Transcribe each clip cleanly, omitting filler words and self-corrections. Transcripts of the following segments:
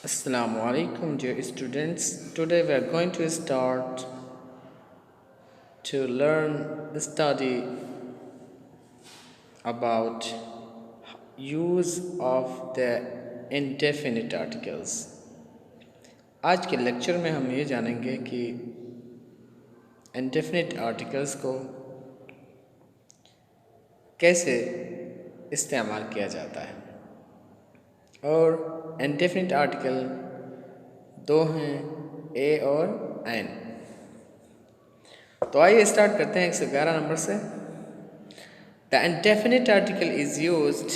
Assalamu alaikum dear students. Today we are going to start to learn the study about use of the indefinite articles. आज के lecture में हम ये जानेंगे कि indefinite articles को कैसे इस्तेमाल किया जाता है और indefinite article दो हैं ए और एन। तो आइए स्टार्ट करते हैं 111 नंबर से। The indefinite article is used,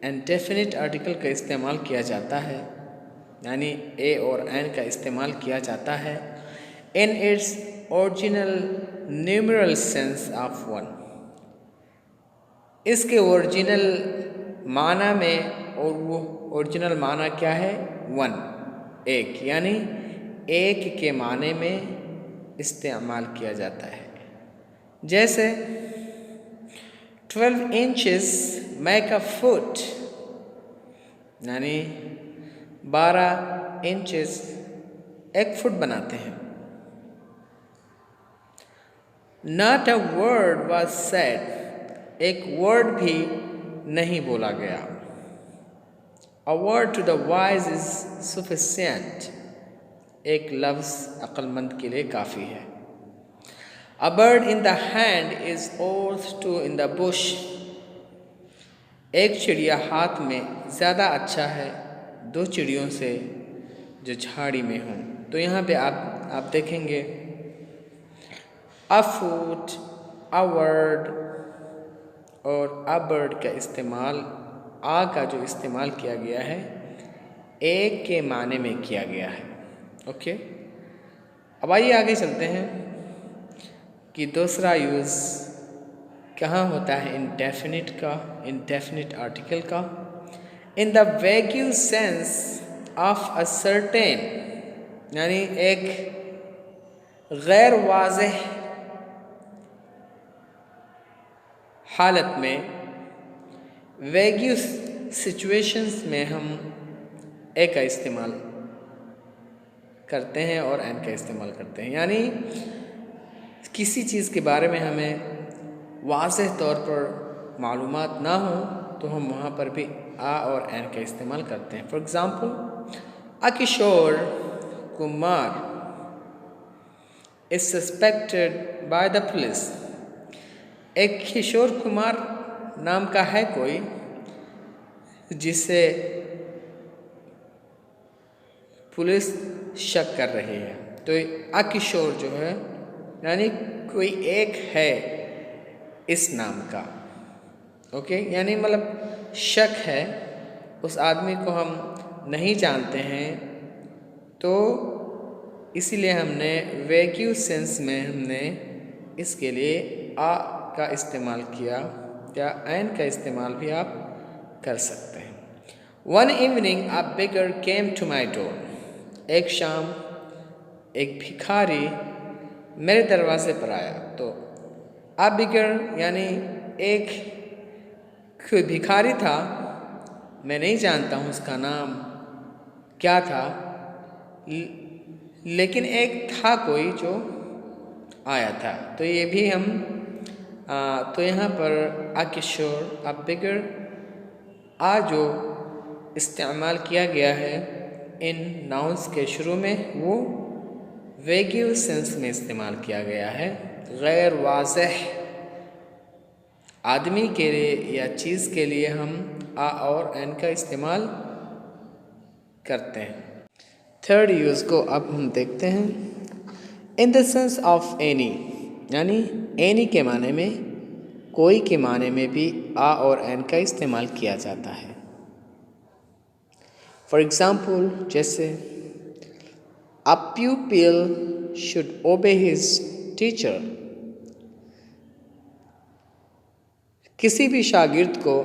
indefinite article का इस्तेमाल किया जाता है, यानी ए और एन का इस्तेमाल किया जाता है in its original numeral sense of one, इसके ओरिजिनल माना में। और वो ओरिजिनल माना क्या है? वन, एक, यानी एक के माने में इस्तेमाल किया जाता है। जैसे 12 इंचेस मेक अ फुट, यानी 12 इंचेस एक फुट बनाते हैं। Not a word was said, एक वर्ड भी नहीं बोला गया। A word to the wise is sufficient, एक लफ्ज़ अक्लमंद के लिए काफ़ी है। A bird in the hand is worth two in the bush, एक चिड़िया हाथ में ज़्यादा अच्छा है दो चिड़ियों से जो झाड़ी में हों। तो यहाँ पे आप देखेंगे a foot, a word और a bird का इस्तेमाल, आ का जो इस्तेमाल किया गया है एक के माने में किया गया है। ओके, अब आइए आगे चलते हैं कि दूसरा यूज़ कहाँ होता है इंडेफिनिट का, इंडेफिनिट आर्टिकल का। In the wagyu sense of a certain, यानी एक गैर वाज़ेह हालत में, वैग्यू सिचुएशंस में हम ए का इस्तेमाल करते हैं और एन का इस्तेमाल करते हैं। यानी किसी चीज़ के बारे में हमें वाज़ेह तौर पर मालूमात ना हो तो हम वहाँ पर भी आ और एन का इस्तेमाल करते हैं। For example, a Kishore Kumar is suspected by the police, एक किशोर कुमार नाम का है कोई जिसे पुलिस शक कर रही है। तो अ किशोर जो है यानी कोई एक है इस नाम का। ओके, यानी मतलब शक है, उस आदमी को हम नहीं जानते हैं, तो इसीलिए हमने वैग्यू सेंस में हमने इसके लिए आ का इस्तेमाल किया, या एन का इस्तेमाल भी आप कर सकते हैं। One evening a beggar came to my door, एक शाम एक भिखारी मेरे दरवाजे पर आया। तो अ बेगर यानी एक कोई भिखारी था, मैं नहीं जानता हूँ उसका नाम क्या था, लेकिन एक था कोई जो आया था। तो ये भी हम तो यहाँ पर अ किशोर, अ बिगर, आ जो इस्तेमाल किया गया है इन नाउन्स के शुरू में, वो वैग्यू सेंस में इस्तेमाल किया गया है। गैर वाज़ेह आदमी के लिए या चीज़ के लिए हम आ और एन का इस्तेमाल करते हैं। थर्ड यूज़ को अब हम देखते हैं। In the sense of any, यानी एनी के माने में, कोई के माने में भी आ और एन का इस्तेमाल किया जाता है। फॉर एग्ज़ाम्पल, जैसे a pupil should obey his teacher, किसी भी शागिर्द को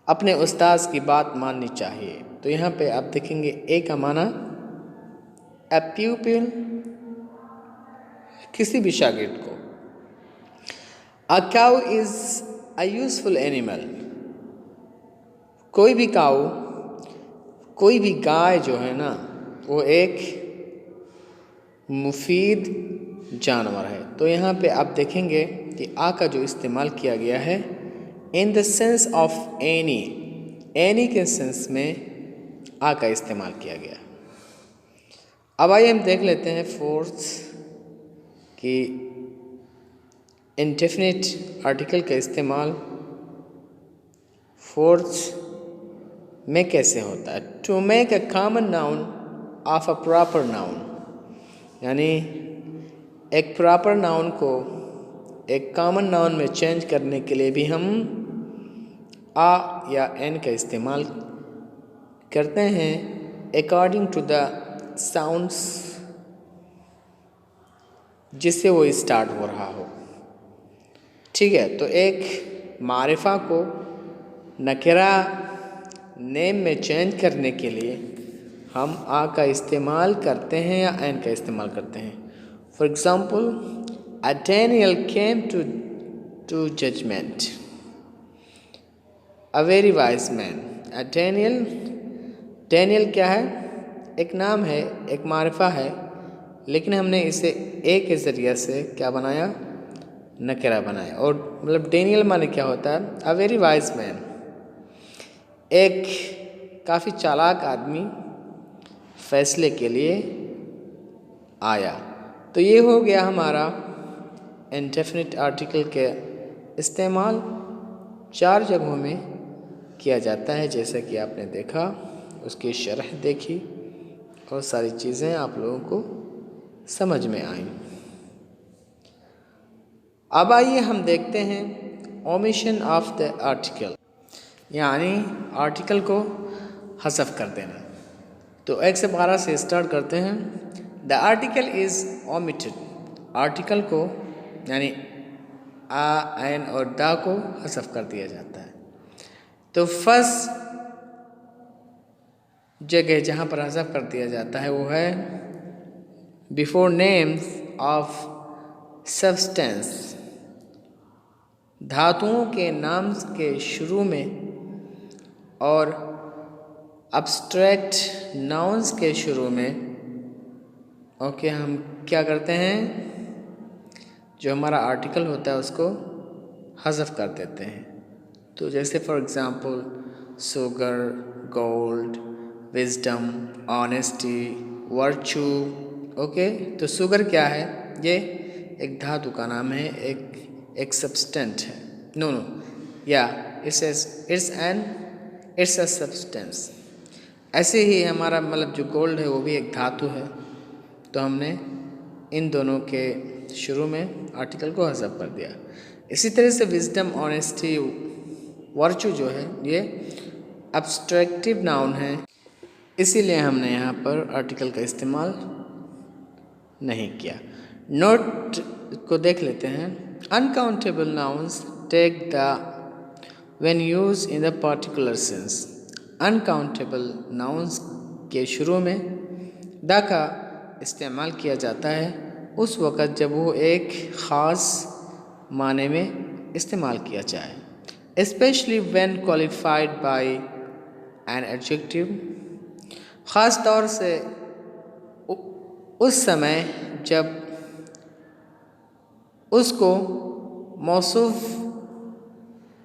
अपने उस्ताद की बात माननी चाहिए। तो यहाँ पे आप देखेंगे ए का माना अ प्यूपिल, किसी भी शागिर्द को। A cow is a useful animal, कोई भी काऊ कोई भी गाय जो है ना वो एक मुफीद जानवर है। तो यहाँ पे आप देखेंगे कि आ का जो इस्तेमाल किया गया है in the sense of any के सेंस में आ का इस्तेमाल किया गया। अब आइए हम देख लेते हैं फोर्थ कि इंडेफिनिट आर्टिकल का इस्तेमाल फोर्थ में कैसे होता है। To make a common noun of a proper noun, यानी एक प्रॉपर नाउन को एक कॉमन नाउन में चेंज करने के लिए भी हम आ या एन का इस्तेमाल करते हैं अकॉर्डिंग टू द साउंड्स जिससे वो स्टार्ट हो रहा हो। ठीक है, तो एक मारिफा को नकिरा नेम में चेंज करने के लिए हम आ का इस्तेमाल करते हैं या एन का इस्तेमाल करते हैं। For example, a Daniel came to judgement, a very wise man. A Daniel क्या है? एक नाम है, एक मारिफा है, लेकिन हमने इसे ए के ज़रिए से क्या बनाया? नकिरा बनाया। और मतलब डैनियल माने क्या होता है? अ वेरी वाइज मैन, एक काफ़ी चालाक आदमी फैसले के लिए आया। तो ये हो गया हमारा इंडेफिनिट आर्टिकल के इस्तेमाल 4 जगहों में किया जाता है, जैसा कि आपने देखा, उसकी शरह देखी और सारी चीज़ें आप लोगों को समझ में आई। अब आइए हम देखते हैं ओमिशन ऑफ द आर्टिकल, यानी आर्टिकल को हज़फ कर देना। तो 1 से 12 से स्टार्ट करते हैं। The article is omitted, article को यानी आ, एन और दा को हज़फ कर दिया जाता है। तो फर्स्ट जगह जहाँ पर हज़फ कर दिया जाता है वो है बिफोर नेम्स ऑफ सब्सटेंस, धातुओं के नाम के शुरू में और अब्स्ट्रैक्ट नाउन्स के शुरू में। ओके, हम क्या करते हैं? जो हमारा आर्टिकल होता है उसको हज़फ कर देते हैं। तो जैसे for example sugar, gold, wisdom, honesty, virtue. Okay, तो शुगर क्या है? ये एक धातु का नाम है, एक सब्सटेंट है। नो या इट्स अ सब्सटेंस। ऐसे ही हमारा मतलब जो गोल्ड है वो भी एक धातु है। तो हमने इन दोनों के शुरू में आर्टिकल को हज़फ कर दिया। इसी तरह से विजडम, ऑनेस्टी, वर्चू जो है ये अब्स्ट्रैक्टिव नाउन है, इसीलिए हमने यहाँ पर आर्टिकल का इस्तेमाल नहीं किया। नोट को देख लेते हैं। Uncountable nouns take the when use in the particular sense. Uncountable nouns के शुरू में द का इस्तेमाल किया जाता है उस वक़्त जब वो एक ख़ास माने में इस्तेमाल किया जाए। Specially when qualified by an adjective, ख़ास तौर से उस समय जब उसको मौसूफ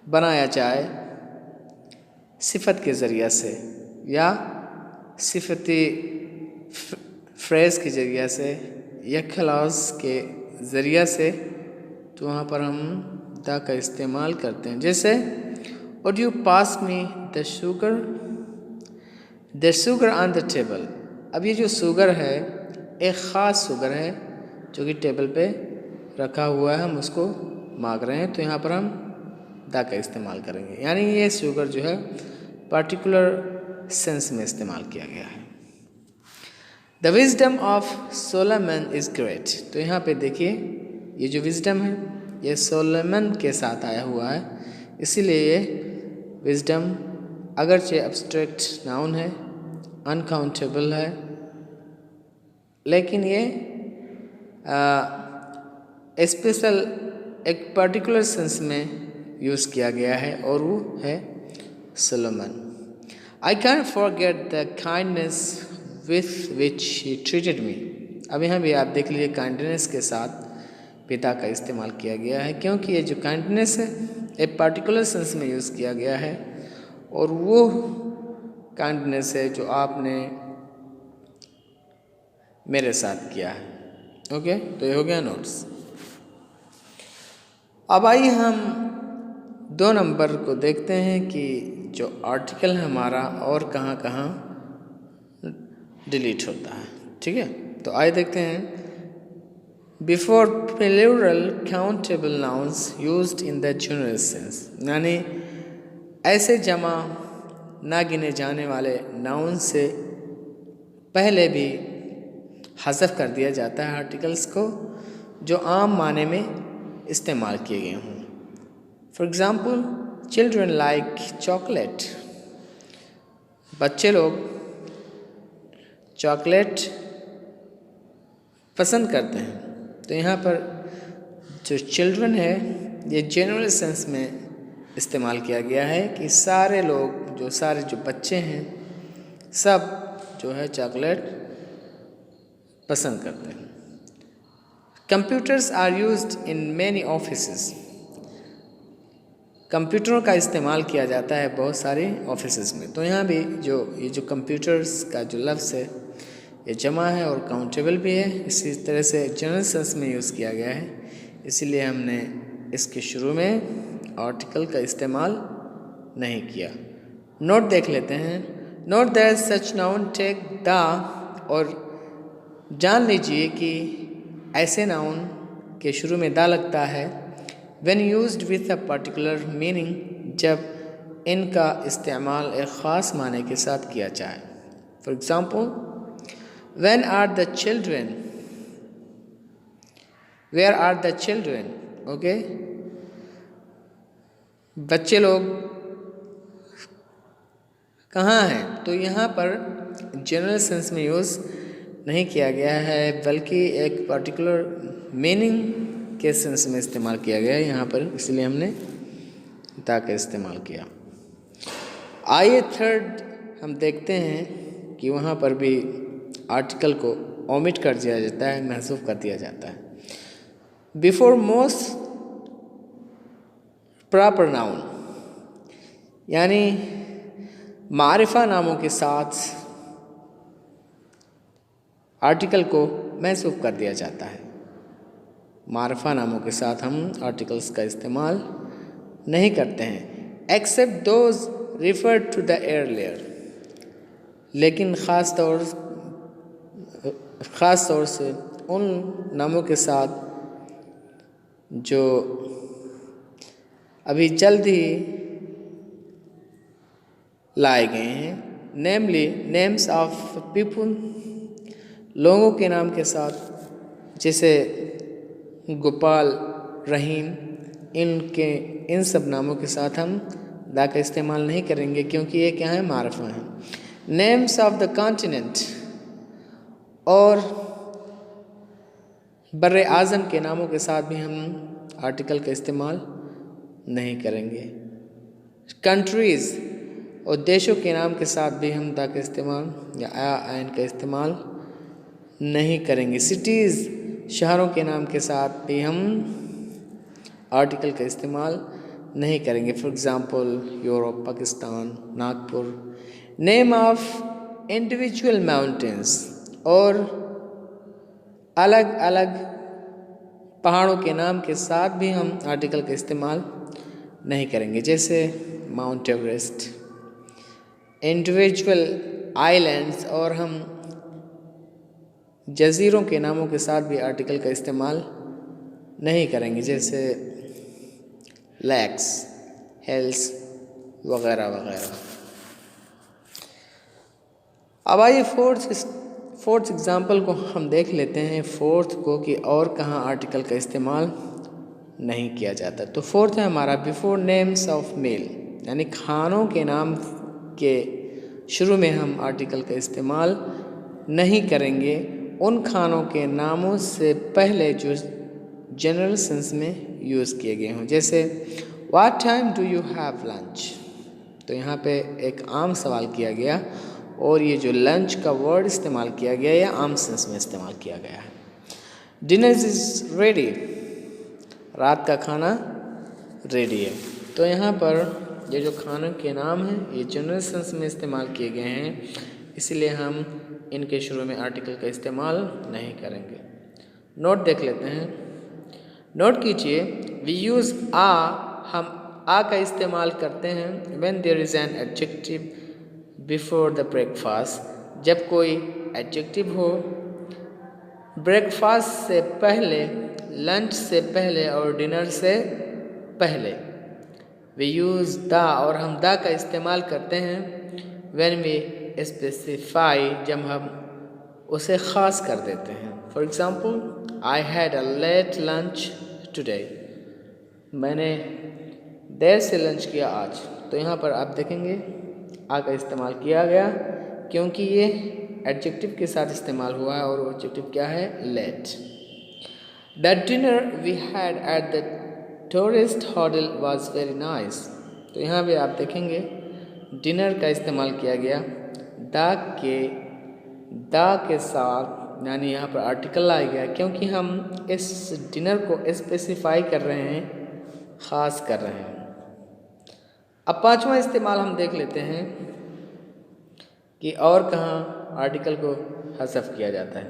बनाया जाए सिफत के ज़रिए से या सिफती फ्रेज़ के ज़रिए से या क्लॉज के ज़रिए से, तो वहाँ पर हम द का इस्तेमाल करते हैं। जैसे would you pass me the sugar on the table. अब ये जो शुगर है एक ख़ास शुगर है जो कि टेबल पे रखा हुआ है, हम उसको मांग रहे हैं, तो यहाँ पर हम द का इस्तेमाल करेंगे। यानी ये शुगर जो है पार्टिकुलर सेंस में इस्तेमाल किया गया है। The wisdom of Solomon is great. तो यहाँ पे देखिए ये जो विजडम है ये सोलोमन के साथ आया हुआ है, इसीलिए ये विजडम अगरचे एब्स्ट्रैक्ट नाउन है, अनकाउंटेबल है, लेकिन ये स्पेशल एक पर्टिकुलर सेंस में यूज़ किया गया है और वो है Solomon. I can't forget the kindness with which he treated me. अब यहाँ भी आप देख लीजिए काइंडनेस के साथ पिता का इस्तेमाल किया गया है, क्योंकि ये जो काइंडनेस है एक पार्टिकुलर सेंस में यूज़ किया गया है और वो काइंडनेस है जो आपने मेरे साथ किया है। ओके, तो ये हो गया नोट्स। अब आइए हम 2 नंबर को देखते हैं कि जो आर्टिकल है हमारा और कहाँ कहाँ डिलीट होता है। ठीक है, तो आइए देखते हैं। Before plural countable nouns used in the general sense, यानी ऐसे जमा ना गिने जाने वाले नाउन से पहले भी हज़फ कर दिया जाता है आर्टिकल्स को जो आम माने में इस्तेमाल किए गए हों। For example, children like chocolate, बच्चे लोग चॉकलेट पसंद करते हैं। तो यहाँ पर जो चिल्ड्रन है ये जनरल सेंस में इस्तेमाल किया गया है कि सारे लोग, सारे बच्चे हैं सब जो है चॉकलेट पसंद करते हैं। Computers are used in many offices, कंप्यूटरों का इस्तेमाल किया जाता है बहुत सारे ऑफिसेस में। तो यहाँ भी ये जो कंप्यूटर्स का जो लफ्ज़ है ये जमा है और काउंटेबल भी है, इसी तरह से जनरल सेंस में यूज़ किया गया है, इसीलिए हमने इसके शुरू में आर्टिकल का इस्तेमाल नहीं किया। नोट देख लेते हैं। Note that such noun take the, और जान लीजिए कि ऐसे नाउन के शुरू में दा लगता है when used with a particular meaning, जब इनका इस्तेमाल एक ख़ास माने के साथ किया जाए। For example, when are the children, where are the children. Okay, बच्चे लोग कहाँ हैं, तो यहाँ पर जनरल सेंस में यूज़ नहीं किया गया है बल्कि एक पर्टिकुलर मीनिंग के सेंस में इस्तेमाल किया गया है यहाँ पर, इसलिए हमने दा का इस्तेमाल किया। आइए थर्ड हम देखते हैं कि वहाँ पर भी आर्टिकल को ओमिट कर दिया जाता है, महसूफ कर दिया जाता है। बिफोर मोस्ट प्रॉपर नाउन, यानी मारिफा नामों के साथ आर्टिकल को महसूफ कर दिया जाता है। मारिफा नामों के साथ हम आर्टिकल्स का इस्तेमाल नहीं करते हैं, except those refer to the air layer, लेकिन ख़ास तौर से उन नामों के साथ जो अभी जल्द ही लाए गए हैं, नेमली नेम्स ऑफ पीपल, लोगों के नाम के साथ, जैसे गोपाल, रहीम, इन सब नामों के साथ हम दा का इस्तेमाल नहीं करेंगे क्योंकि ये क्या है, मारिफा है। नेम्स ऑफ द कॉन्टिनेंट, और बर्रे आज़म के नामों के साथ भी हम आर्टिकल का इस्तेमाल नहीं करेंगे। कंट्रीज़, और देशों के नाम के साथ भी हम दा का इस्तेमाल या आयन का इस्तेमाल नहीं करेंगे। सिटीज़, शहरों के नाम के साथ भी हम आर्टिकल का इस्तेमाल नहीं करेंगे। For example, Europe, Pakistan, Nagpur. Name of individual mountains, और अलग अलग पहाड़ों के नाम के साथ भी हम आर्टिकल का इस्तेमाल नहीं करेंगे, जैसे माउंट एवरेस्ट। इंडिविजुअल आइलैंड्स, और हम जज़ीरों के नामों के साथ भी आर्टिकल का इस्तेमाल नहीं करेंगे, जैसे लैक्स, हिल्स वगैरह वगैरह। अब आइए फोर्थ एग्जाम्पल को हम देख लेते हैं, फोर्थ को कि और कहाँ आर्टिकल का इस्तेमाल नहीं किया जाता। तो फोर्थ है हमारा बिफोर नेम्स ऑफ मील, यानी खानों के नाम के शुरू में हम आर्टिकल का इस्तेमाल नहीं करेंगे उन खानों के नामों से पहले जो जनरल सेंस में यूज़ किए गए हों, जैसे what time do you have lunch. तो यहाँ पे एक आम सवाल किया गया और ये जो लंच का वर्ड इस्तेमाल किया गया ये आम सेंस में इस्तेमाल किया गया है। डिनर इज़ रेडी, रात का खाना रेडी है। तो यहाँ पर ये जो खाने के नाम हैं ये जनरल सेंस में इस्तेमाल किए गए हैं, इसलिए हम इनके शुरू में आर्टिकल का इस्तेमाल नहीं करेंगे। नोट देख लेते हैं। नोट कीजिए, वी यूज़ आ, हम आ का इस्तेमाल करते हैं when there is an adjective before the breakfast, जब कोई एडजेक्टिव हो ब्रेकफास्ट से पहले, लंच से पहले और डिनर से पहले। वी यूज़ द, और हम द का इस्तेमाल करते हैं व्हेन वी स्पेसिफाई, जब हम उसे ख़ास कर देते हैं। For example, I had a late lunch today, मैंने देर से लंच किया आज। तो यहाँ पर आप देखेंगे आ का इस्तेमाल किया गया क्योंकि ये एडजेक्टिव के साथ इस्तेमाल हुआ है और वो एडजेक्टिव क्या है, late. The dinner we had at the tourist hotel was very nice. तो यहाँ पे आप देखेंगे डिनर का इस्तेमाल किया गया द के साथ, यानी यहाँ पर आर्टिकल लाया गया क्योंकि हम इस डिनर को स्पेसिफाई कर रहे हैं, ख़ास कर रहे हैं। अब पांचवा इस्तेमाल हम देख लेते हैं कि और कहाँ आर्टिकल को हज़फ किया जाता है।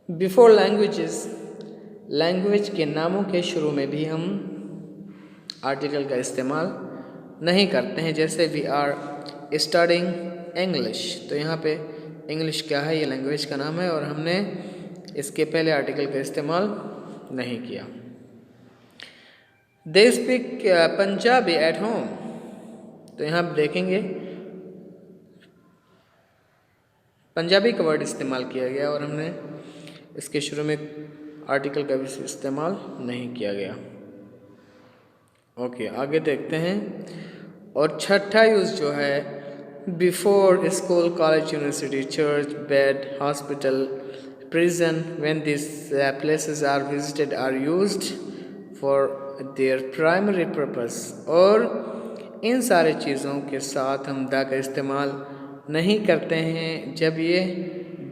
बिफोर लैंग्वेजेस, लैंग्वेज के नामों के शुरू में भी हम आर्टिकल का इस्तेमाल नहीं करते हैं। जैसे वी आर स्टडिंग इंग्लिश, तो यहाँ पे इंग्लिश क्या है, ये लैंग्वेज का नाम है और हमने इसके पहले आर्टिकल का इस्तेमाल नहीं किया। They speak Punjabi at home, तो यहाँ आप देखेंगे पंजाबी का वर्ड इस्तेमाल किया गया और हमने इसके शुरू में आर्टिकल का भी इस्तेमाल नहीं किया गया। ओके, आगे देखते हैं। और छठा यूज़ जो है, before school, college, university, church, bed, hospital, prison, when this places are visited or used for their primary purpose. और इन सारे चीज़ों के साथ हम द का इस्तेमाल नहीं करते हैं जब ये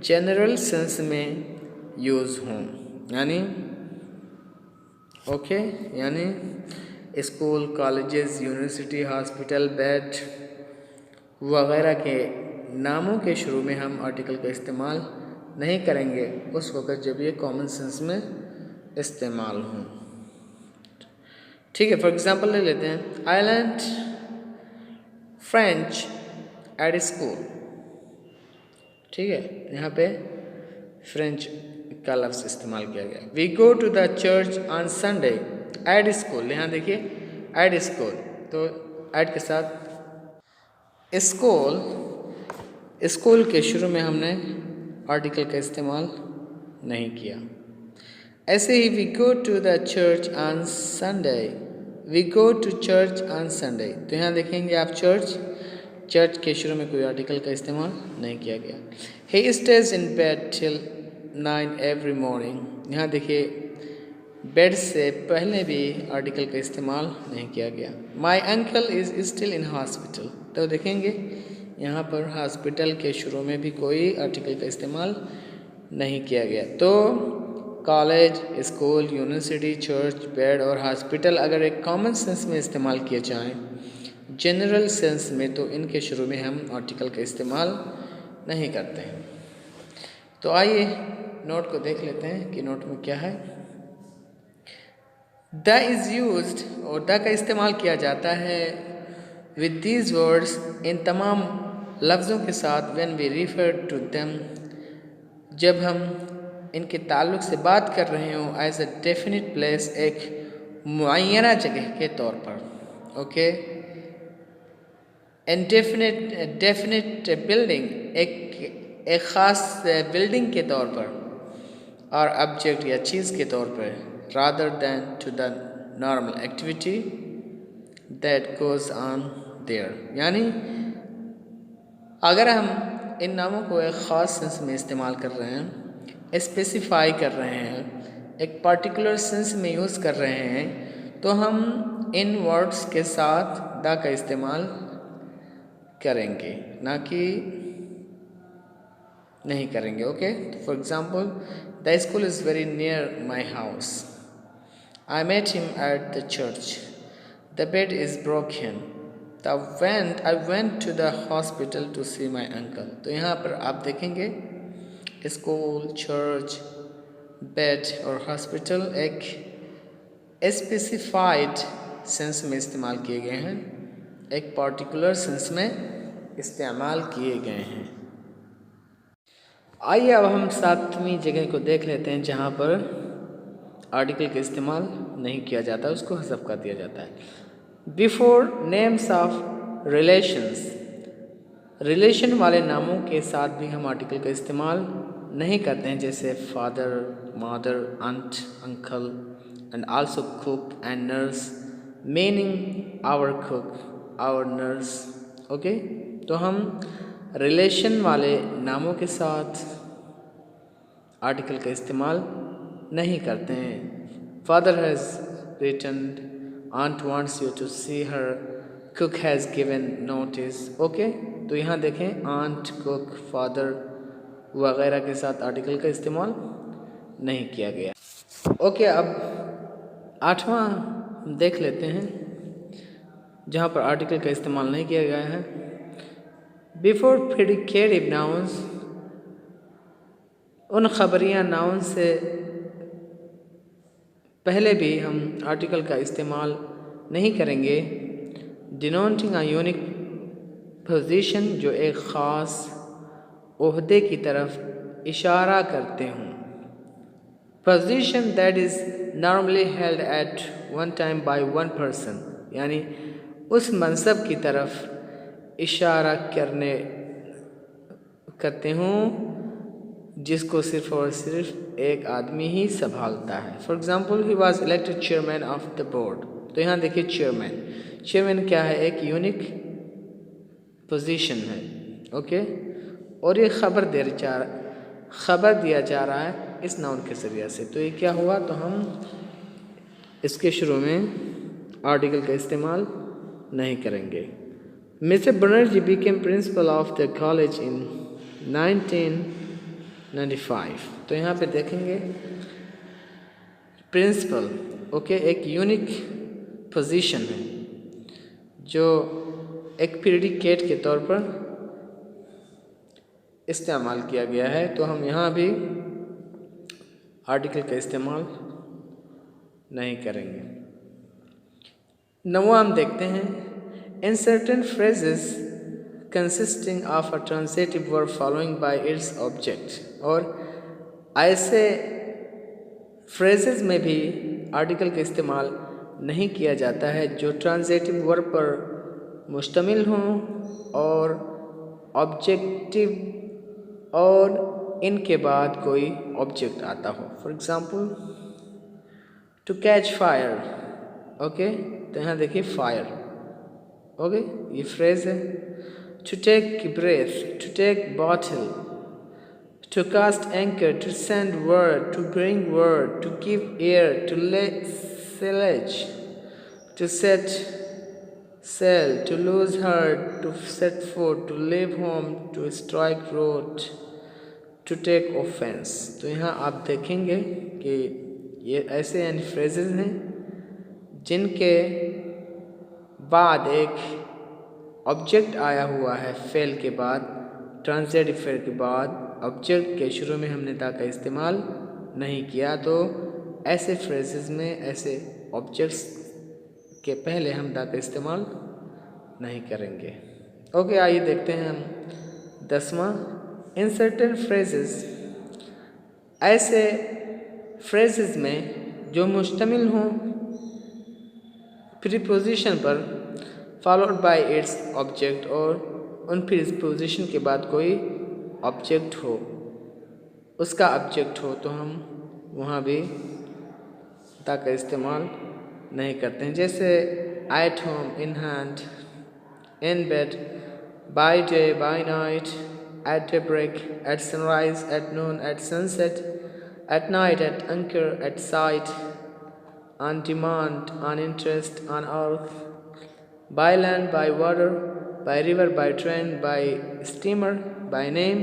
जनरल सेंस में यूज़ हों, यानी ओके, यानी school, colleges, university, hospital, bed वगैरह के नामों के शुरू में हम आर्टिकल का इस्तेमाल नहीं करेंगे उस वक़्त जब ये कॉमन सेंस में इस्तेमाल हों। ठीक है, फॉर एग्ज़ाम्पल ले लेते हैं। आई लर्न्ड फ्रेंच एट स्कूल। ठीक है, यहाँ पे फ्रेंच का लफ्ज़ इस्तेमाल किया गया। We go to the church on Sunday at school. यहाँ देखिए एट स्कूल, तो एट के साथ स्कूल, स्कूल के शुरू में हमने आर्टिकल का इस्तेमाल नहीं किया। ऐसे ही we go to the church on Sunday, we go to church on Sunday. तो यहाँ देखेंगे आप चर्च के शुरू में कोई आर्टिकल का इस्तेमाल नहीं किया गया। He stays in bed till 9 every morning. यहाँ देखिए बेड से पहले भी आर्टिकल का इस्तेमाल नहीं किया गया। My uncle is still in hospital. तो देखेंगे यहाँ पर हॉस्पिटल के शुरू में भी कोई आर्टिकल का इस्तेमाल नहीं किया गया। तो college, school, university, church, bed और हॉस्पिटल अगर एक कॉमन सेंस में इस्तेमाल किए जाएं जनरल सेंस में, तो इनके शुरू में हम आर्टिकल का इस्तेमाल नहीं करते हैं। तो आइए नोट को देख लेते हैं कि नोट में क्या है। द इज़ यूज्ड, और द का इस्तेमाल किया जाता है विद दीज वर्ड्स, इन तमाम लफ्ज़ों के साथ, when we refer to them, जब हम इनके ताल्लुक़ से बात कर रहे हों, एज अ डेफिनिट प्लेस, एक मुअय्यना जगह के तौर पर। ओके, डेफिनिट बिल्डिंग, एक ख़ास बिल्डिंग के तौर पर, और ऑब्जेक्ट या चीज़ के तौर पर, rather than to the normal activity that goes on there। यानी अगर हम इन नामों को एक ख़ास सेंस में इस्तेमाल कर रहे हैं, स्पेसिफाई कर रहे हैं, एक पर्टिकुलर सेंस में यूज़ कर रहे हैं, तो हम इन वर्ड्स के साथ द का इस्तेमाल करेंगे, ना कि नहीं करेंगे। Okay, for example, the school is very near my house, I met him at the church, the bed is broken, I went to the hospital to see my uncle. तो यहाँ पर आप देखेंगे स्कूल, चर्च, बेड और hospital एक specified sense में इस्तेमाल किए गए हैं, एक पर्टिकुलर सेंस में इस्तेमाल किए गए हैं। आइए अब हम 7वीं जगह को देख लेते हैं जहाँ पर आर्टिकल का इस्तेमाल नहीं किया जाता, उसको हज़फ कर दिया जाता है। Before names of relations, relation वाले नामों के साथ भी हम आर्टिकल का इस्तेमाल नहीं करते हैं, जैसे father, mother, aunt, uncle and also cook and nurse, meaning our cook, our nurse. Okay, तो हम रिलेशन वाले नामों के साथ आर्टिकल का इस्तेमाल नहीं करते हैं। Father has returned, aunt wants you to see her, cook has given notice. Okay, तो यहाँ देखें आंट, कुक, फादर वगैरह के साथ आर्टिकल का इस्तेमाल नहीं किया गया। ओके, अब 8वां देख लेते हैं जहाँ पर आर्टिकल का इस्तेमाल नहीं किया गया है। बिफोर प्रेडिकेटिव नाउन्स, उन खबरिया नाउन से पहले भी हम आर्टिकल का इस्तेमाल नहीं करेंगे। डिनोटिंग अ यूनिक पोजीशन, जो एक ख़ास ओहदे की तरफ इशारा करते हों। Position that is normally held at one time by one person, यानी उस मनसब की तरफ इशारा करते हों जिसको सिर्फ और सिर्फ एक आदमी ही संभालता है। For example, he was elected chairman of the board. तो यहाँ देखिए चेयरमैन, चेयरमैन क्या है, एक यूनिक पोजीशन है। ओके, और ये खबर दिया जा रहा है इस नाउन के ज़रिए से। तो ये क्या हुआ, तो हम इसके शुरू में आर्टिकल का इस्तेमाल नहीं करेंगे। Mister Banerjee became principle of the college in 1995। तो यहाँ पे देखेंगे प्रिंसिपल, ओके, एक यूनिक पोजीशन है जो एक प्रेडिकेट के तौर पर इस्तेमाल किया गया है। तो हम यहाँ भी आर्टिकल का इस्तेमाल नहीं करेंगे। 9वां हम देखते हैं, in certain phrases consisting of a transitive verb following bye its object. और ऐसे फ्रेजेस में भी आर्टिकल का इस्तेमाल नहीं किया जाता है जो ट्रांजिटिव वर्ब पर मुश्तमिल हों और ऑब्जेक्टिव और इनके बाद कोई ऑब्जेक्ट आता हो। For example, to catch fire. Okay, तो यहाँ देखिए फायर, ओके, ये फ्रेज है। To take breath, to take bottle, to cast anchor, to send word, to bring word, to give ear, to lay silage, to set sail, to lose heart, to set foot, to leave home, to strike road, to take offense। तो यहाँ आप देखेंगे कि ये ऐसे यानी phrases हैं जिनके बाद एक ऑब्जेक्ट आया हुआ है, फेल के बाद, ट्रांजिटिव फेल के बाद ऑब्जेक्ट के शुरू में हमने दा का इस्तेमाल नहीं किया। तो ऐसे फ्रेजेस में ऐसे ऑब्जेक्ट्स के पहले हम दा का इस्तेमाल नहीं करेंगे। ओके, आइए देखते हैं हम 10वां, इन सर्टेन फ्रेजेस, ऐसे फ्रेजेस में जो मुश्तमिल हों प्रीपोजिशन पर फॉलोड बाय इट्स ऑब्जेक्ट, और उन प्रीपोजिशन के बाद कोई ऑब्जेक्ट हो, उसका ऑब्जेक्ट हो, तो हम वहाँ भी ता का इस्तेमाल नहीं करते हैं। जैसे at home, in hand, in bed, by day, by night, at daybreak, at sunrise, at noon, at sunset, at night, at anchor, at sight, on demand, on interest, on earth, by land, by water, by river, by train, by steamer, by name,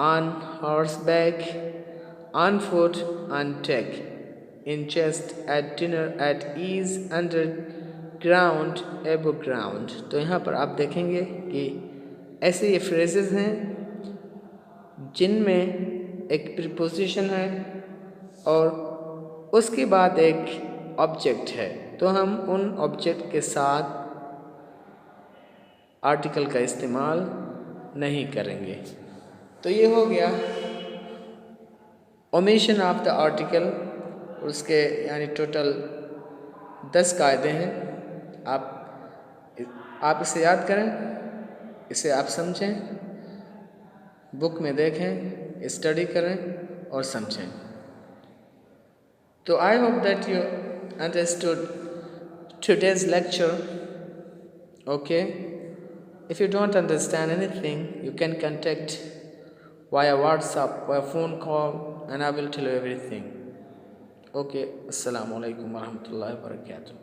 on horseback, on foot, on deck, in chest, at dinner, at ease, under ground, above ground। तो यहाँ पर आप देखेंगे कि ऐसे ये phrases हैं जिनमें एक प्रीपोजिशन है और उसके बाद एक ऑब्जेक्ट है, तो हम उन ऑब्जेक्ट के साथ आर्टिकल का इस्तेमाल नहीं करेंगे। तो ये हो गया ओमिशन ऑफ द आर्टिकल। उसके यानी टोटल 10 कायदे हैं। आप इसे याद करें, इसे आप समझें, बुक में देखें, स्टडी करें और समझें। तो I hope that you understood today's lecture. Okay, if you don't understand anything, you can contact via WhatsApp, via phone call, and I will tell you everything. Okay, assalamu alaikum warahmatullahi wabarakatuh.